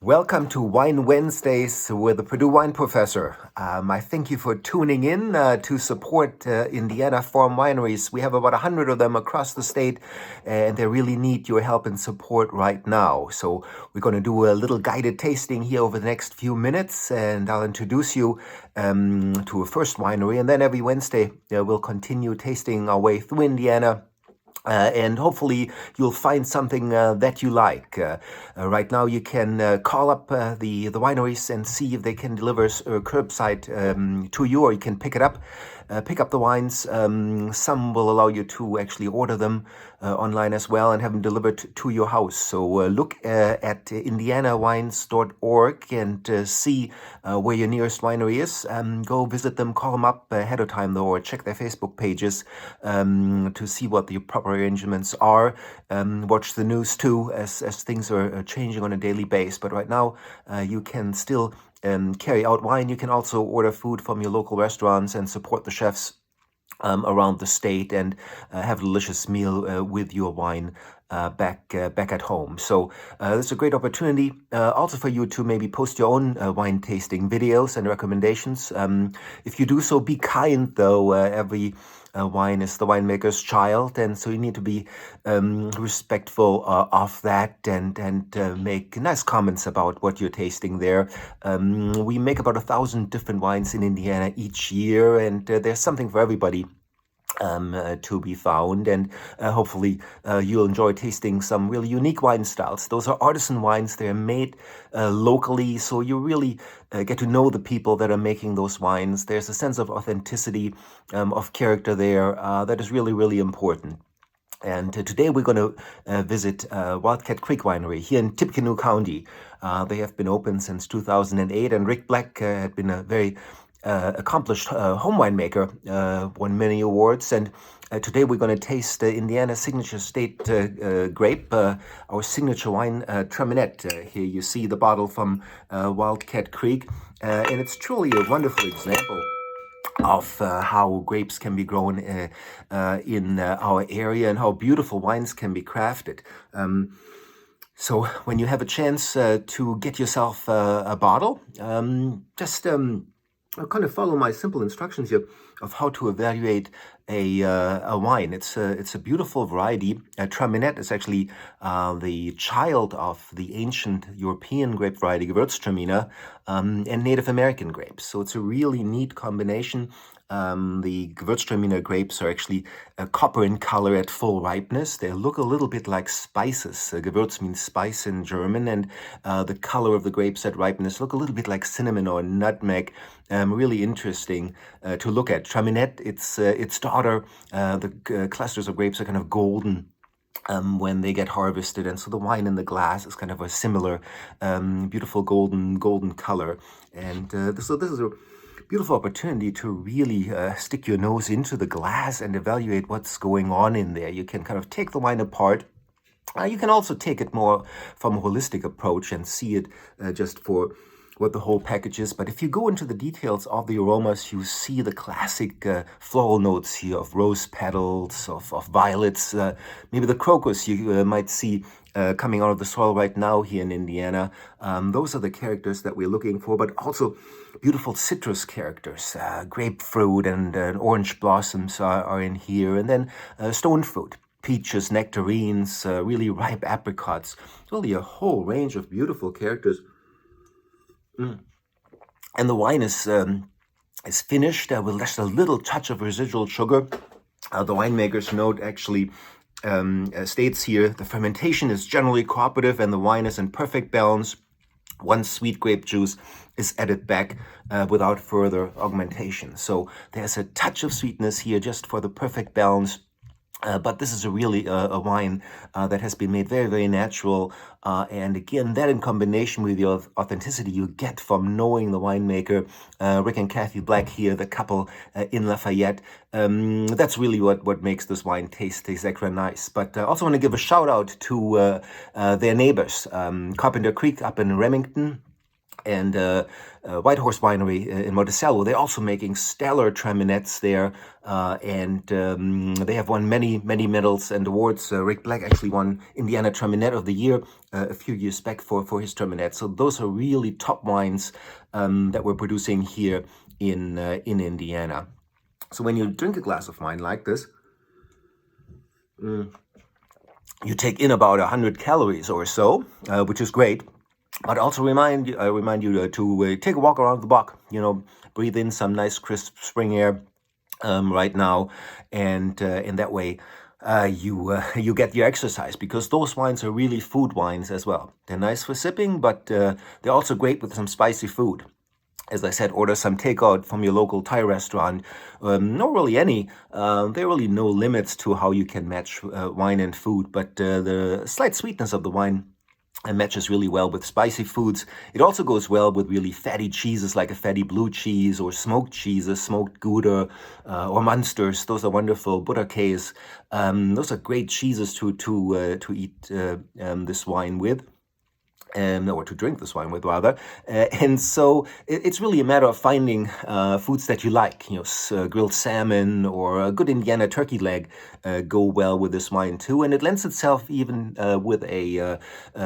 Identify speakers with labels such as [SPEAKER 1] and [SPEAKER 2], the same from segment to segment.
[SPEAKER 1] Welcome to Wine Wednesdays with the Purdue Wine Professor. I thank you for tuning in to support Indiana farm wineries. We have about 100 of them across the state, and they really need your help and support right now. So we're going to do a little guided tasting here over the next few minutes, and I'll introduce you to a first winery, and then every Wednesday we'll continue tasting our way through Indiana. And hopefully you'll find something that you like. Right now you can call up the wineries and see if they can deliver curbside to you, or you can pick up the wines. Some will allow you to actually order them online as well and have them delivered to your house. So look at indianawines.org and see where your nearest winery is. Go visit them, call them up ahead of time though, or check their Facebook pages to see what the proper arrangements are. Watch the news too, as things are changing on a daily basis. But right now, you can still carry out wine. You can also order food from your local restaurants and support the chefs around the state and have a delicious meal with your wine back at home. So this is a great opportunity also for you to maybe post your own wine tasting videos and recommendations. If you do so, be kind though. Every wine is the winemaker's child, and so you need to be respectful of that and make nice comments about what you're tasting there. We make about 1,000 different wines in Indiana each year, and there's something for everybody to be found, and hopefully you'll enjoy tasting some really unique wine styles. Those are artisan wines. They're made locally, so you really get to know the people that are making those wines. There's a sense of authenticity, of character there that is really, really important. And today we're going to visit Wildcat Creek Winery here in Tippecanoe County. They have been open since 2008, and Rick Black had been a very accomplished home winemaker, won many awards, and today we're going to taste Indiana Signature State grape, our signature wine, Traminette. Here you see the bottle from Wildcat Creek, and it's truly a wonderful example of how grapes can be grown in our area and how beautiful wines can be crafted. So when you have a chance to get yourself a bottle, just I'll kind of follow my simple instructions here of how to evaluate a wine. It's a beautiful variety. Traminette is actually the child of the ancient European grape variety Gewürztraminer and Native American grapes. So it's a really neat combination. The Gewürztraminer grapes are actually copper in color at full ripeness. They look a little bit like spices. Gewürz means spice in German, and the color of the grapes at ripeness look a little bit like cinnamon or nutmeg. Really interesting to look at. Traminette, its daughter, the clusters of grapes are kind of golden when they get harvested, and so the wine in the glass is kind of a similar beautiful golden color. And so this is a beautiful opportunity to really stick your nose into the glass and evaluate what's going on in there. You can kind of take the wine apart. You can also take it more from a holistic approach and see it just for what the whole package is. But if you go into the details of the aromas, you see the classic floral notes here of rose petals, of violets, maybe the crocus you might see coming out of the soil right now here in Indiana. Those are the characters that we're looking for, but also beautiful citrus characters. Grapefruit and orange blossoms are in here, and then stone fruit. Peaches, nectarines, really ripe apricots. Really a whole range of beautiful characters. And the wine is finished with just a little touch of residual sugar. The winemaker's note actually states here, the fermentation is generally cooperative and the wine is in perfect balance. Once sweet grape juice is added back without further augmentation. So there's a touch of sweetness here just for the perfect balance. But this is really a wine that has been made very, very natural. And again, that in combination with the authenticity you get from knowing the winemaker, Rick and Kathy Black here, the couple in Lafayette, that's really what makes this wine taste extra nice. But I also want to give a shout out to their neighbors, Carpenter Creek up in Remington. and White Horse Winery in Monticello. They're also making stellar Traminets there, and they have won many, many medals and awards. Rick Black actually won Indiana Traminet of the Year a few years back for his Traminet. So those are really top wines that we're producing here in Indiana. So when you drink a glass of wine like this, you take in about 100 calories or so, which is great. But also remind you to take a walk around the block. Breathe in some nice crisp spring air right now, and in that way you get your exercise, because those wines are really food wines as well. They're nice for sipping, but they're also great with some spicy food. As I said, order some takeout from your local Thai restaurant. Not really any. There are really no limits to how you can match wine and food, but the slight sweetness of the wine matches really well with spicy foods. It also goes well with really fatty cheeses like a fatty blue cheese, or smoked cheeses, smoked Gouda, or Munsters. Those are wonderful. Butterkäse. Those are great cheeses to eat this wine with. Or to drink this wine with, rather. And so it's really a matter of finding foods that you like. Grilled salmon or a good Indiana turkey leg go well with this wine too. And it lends itself even with a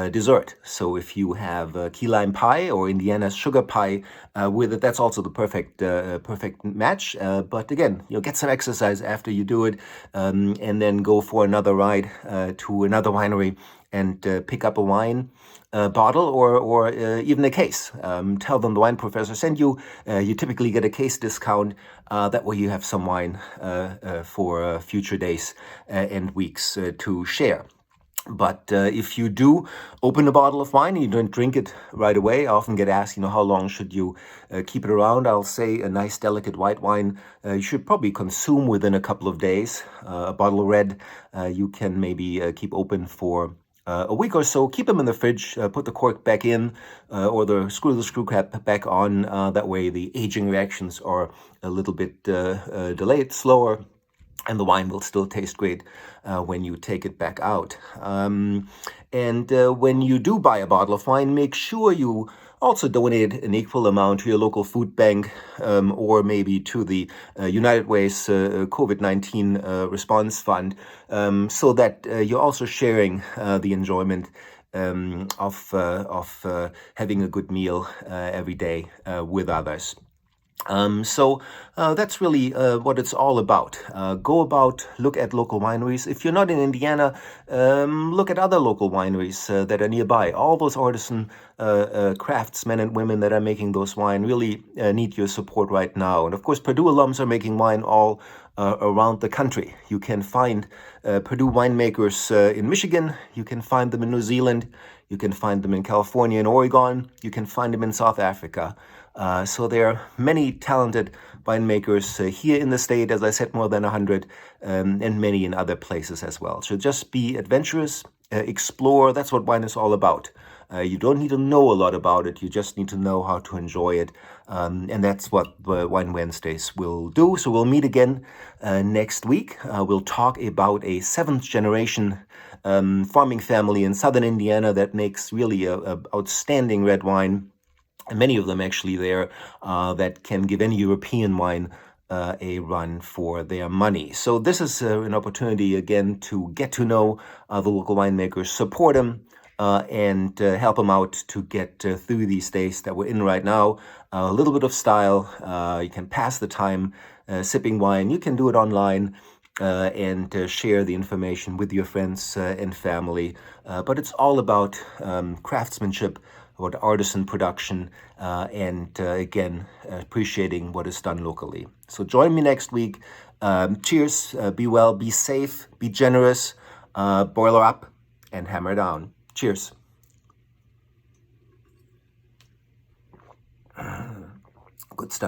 [SPEAKER 1] dessert. So if you have key lime pie or Indiana sugar pie with it, that's also the perfect match. But again, get some exercise after you do it, and then go for another ride to another winery and pick up a wine bottle or even a case. Tell them the wine professor sent you. You typically get a case discount. That way you have some wine for future days and weeks to share. But if you do open a bottle of wine and you don't drink it right away, I often get asked, how long should you keep it around? I'll say a nice, delicate white wine you should probably consume within a couple of days. A bottle of red you can maybe keep open for a week or so. Keep them in the fridge, put the cork back in, or the screw cap back on. That way the aging reactions are a little bit delayed, slower, and the wine will still taste great when you take it back out. And when you do buy a bottle of wine, make sure you also donate an equal amount to your local food bank, or maybe to the United Way's COVID-19 response fund, so that you're also sharing the enjoyment of having a good meal every day with others. So that's really what it's all about. Go about, look at local wineries. If you're not in Indiana, look at other local wineries that are nearby. All those artisan craftsmen and women that are making those wine really need your support right now. And of course, Purdue alums are making wine all around the country. You can find Purdue winemakers in Michigan. You can find them in New Zealand. You can find them in California and Oregon. You can find them in South Africa. So there are many talented winemakers here in the state, as I said, more than 100, and many in other places as well. So just be adventurous, explore. That's what wine is all about. You don't need to know a lot about it. You just need to know how to enjoy it. And that's what the Wine Wednesdays will do. So we'll meet again next week. We'll talk about a 7th generation farming family in southern Indiana that makes really a outstanding red wine. And many of them actually there that can give any European wine a run for their money. So this is an opportunity again to get to know the local winemakers, support them, and help them out to get through these days that we're in right now. A little bit of style. You can pass the time sipping wine. You can do it online. And share the information with your friends and family. But it's all about craftsmanship, about artisan production, and again, appreciating what is done locally. So join me next week. Cheers, be well, be safe, be generous, boiler up and hammer down. Cheers. Good stuff.